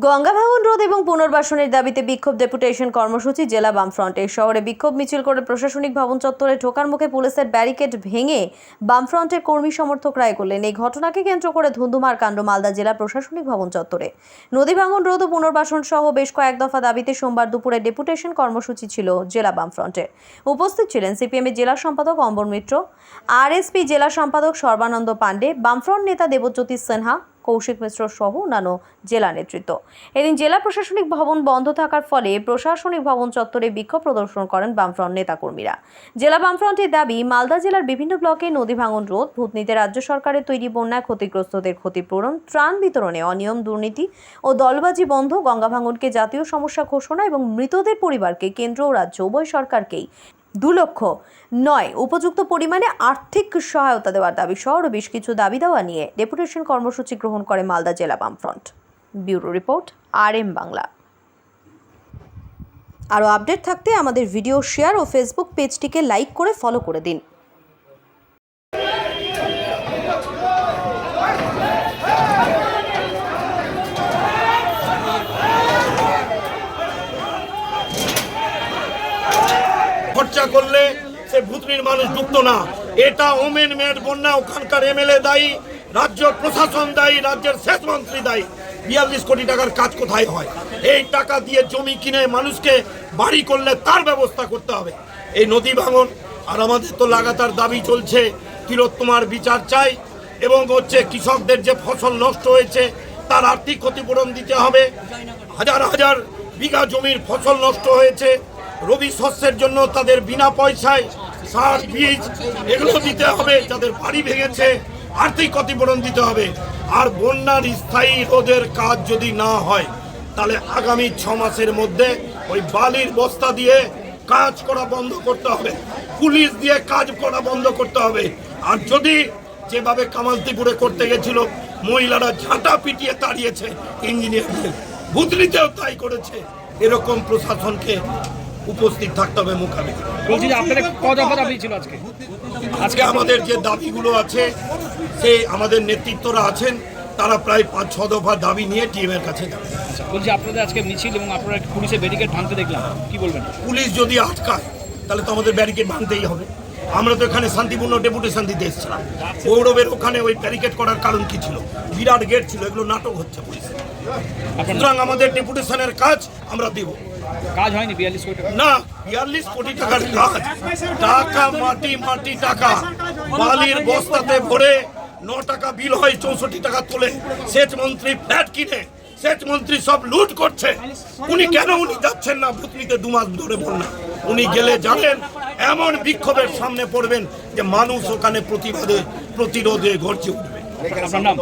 গঙ্গা ভাঙন রোধ এবং পুনর্বাসনের দাবিতে বিক্ষোভ ডেপুটেশন কর্মসূচি জেলা বামফ্রন্টের। শহরে বিক্ষোভ মিছিল করে প্রশাসনিক ভবন চত্বরে ঢোকার মুখে পুলিশের ব্যারিকেড ভেঙে বামফ্রন্টের কর্মী সমর্থকরা এগোলেন। এই ঘটনাকে কেন্দ্র করে ধুন্ধুমার কাণ্ড মালদা জেলা প্রশাসনিক ভবন চত্বরে। নদী ভাঙন রোধ ও পুনর্বাসন সহ বেশ কয়েক দফা দাবিতে সোমবার দুপুরে ডেপুটেশন কর্মসূচি ছিল জেলা বামফ্রন্টের। উপস্থিত ছিলেন সিপিএমের জেলা সম্পাদক অম্বর মিত্র, আরএসপি জেলা সম্পাদক সর্বানন্দ পাণ্ডে, বামফ্রন্ট নেতা দেবজ্যোতি সিনহা, কৌশিক মিশ্র সহ অন্যান্য জেলা নেতৃত্ব। এদিন জেলা প্রশাসনিক ভবন বন্ধ থাকার ফলে প্রশাসনিক ভবন চত্বরে বিক্ষোভ প্রদর্শন করেন বামফ্রন্ট নেতাকর্মীরা। জেলা বামফ্রন্টের দাবি, মালদা জেলার বিভিন্ন ব্লকে নদী ভাঙন রোধ, ভূতনিতে রাজ্য সরকারের তৈরি বন্যায় ক্ষতিগ্রস্তদের ক্ষতিপূরণ, ত্রাণ বিতরণে অনিয়ম, দুর্নীতি ও দলবাজি বন্ধ, গঙ্গা ভাঙনকে জাতীয় সমস্যা ঘোষণা এবং মৃতদের পরিবারকে কেন্দ্র ও রাজ্য উভয় সরকারকেই 2 লক্ষ নয় উপযুক্ত পরিমাণে আর্থিক সহায়তা দেওয়ার দাবি সহ বেশ কিছু দাবি দেওয়া নিয়ে ডেপুটেশন কর্মসূচি গ্রহণ করে মালদা জেলা বামফ্রন্ট। Bureau report, RM Bangla. আরও আপডেট থাকতে আমাদের ভিডিও শেয়ার ও ফেসবুক পেজটিকে লাইক করে ফলো করে দিন। খরচা করলে সে ভূতনির মানুষ ডুবতো না। এটা ওমেন মেড বন্যা ওখানকার MLA দায়ী, রাজ্য প্রশাসন দায়ী, রাজ্যের সেচ মন্ত্রী দায়ী। 42 কোটি টাকার কাজ কোথায় হয়? এই টাকা দিয়ে জমি কিনে মানুষকে বাড়ি করলে তার ব্যবস্থা করতে হবে। এই নদী ভাঙন আর আমাদের তো লাগাতার দাবি চলছে, তিলোত্তমার বিচার চাই এবং কৃষকদের যে ফসল নষ্ট হয়েছে তার আর্থিক ক্ষতিপূরণ দিতে হবে। হাজার হাজার বিঘা জমির ফসল নষ্ট হয়েছে, রবি শস্যের জন্য তাদের বিনা পয়সায় সার, বীজ এগুলো দিতে হবে। যাদের বাড়ি ভেঙেছে আর্থিক ক্ষতিপূরণ দিতে হবে। আর বন্যার স্থায়ী রোধের কাজ যদি না হয় তাহলে আগামী 6 মাসের মধ্যে ওই বালির বস্তা দিয়ে কাজ করা বন্ধ করতে হবে, পুলিশ দিয়ে কাজ করা বন্ধ করতে হবে। আর যদি যেভাবে কামালতিপুরে করতে গেছিল, মহিলারা ঝাঁটা পিটিয়ে তাড়িয়েছে ইঞ্জিনিয়ারদের, ভূতনিতেও তাই করেছে, এরকম প্রশাসনকে উপস্থিত থাকতে হবে মোকাবিলা। বলছি যে আপনাদের কত দফা দাবি ছিল আজকে আমাদের যে দাবিগুলো আছে, সে আমাদের নেতৃত্বরা আছেন, তারা প্রায় 5-6 দফা দাবি নিয়ে টিএমের কাছে যাবে। বলছি আপনাদের আজকে মিছিল এবং আপনারা পুলিশের ব্যারিকেড ভাঙতে দেখলাম, কি বলবেন? পুলিশ যদি আটকায় তাহলে তো আমাদের ব্যারিকেড ভাঙতেই হবে। আমরা তো এখানে শান্তিপূর্ণ ডেপুটেশন দিতে এসেছিলাম। গৌরবের ওখানে ওই ব্যারিকেড করার কারণ কি ছিল? বিরাট গেট ছিল, এগুলো নাটক হচ্ছে পুলিশের। সুতরাং আমাদের ডেপুটেশনের কাজ আমরা দেব। কাজ হয়নি 42 কোটি টাকা? না, 42 কোটি টাকার কাজ, টাকা মাটি টাকা, বালির বস্তাতে ভরে 9 টাকা বিল হয়, 64 টাকা তোলে। সেচ মন্ত্রী ফ্ল্যাট কিনে সেচ মন্ত্রী সব লুট করছে। উনি যাচ্ছেন না ভূতনিতে 2 মাস ধরে বন্যা? উনি গেলে জানেন এমন বিক্ষোভের সামনে পড়বেন যে মানুষ ওখানে প্রতিরোধে গর্জে উঠবে। আপনার নাম?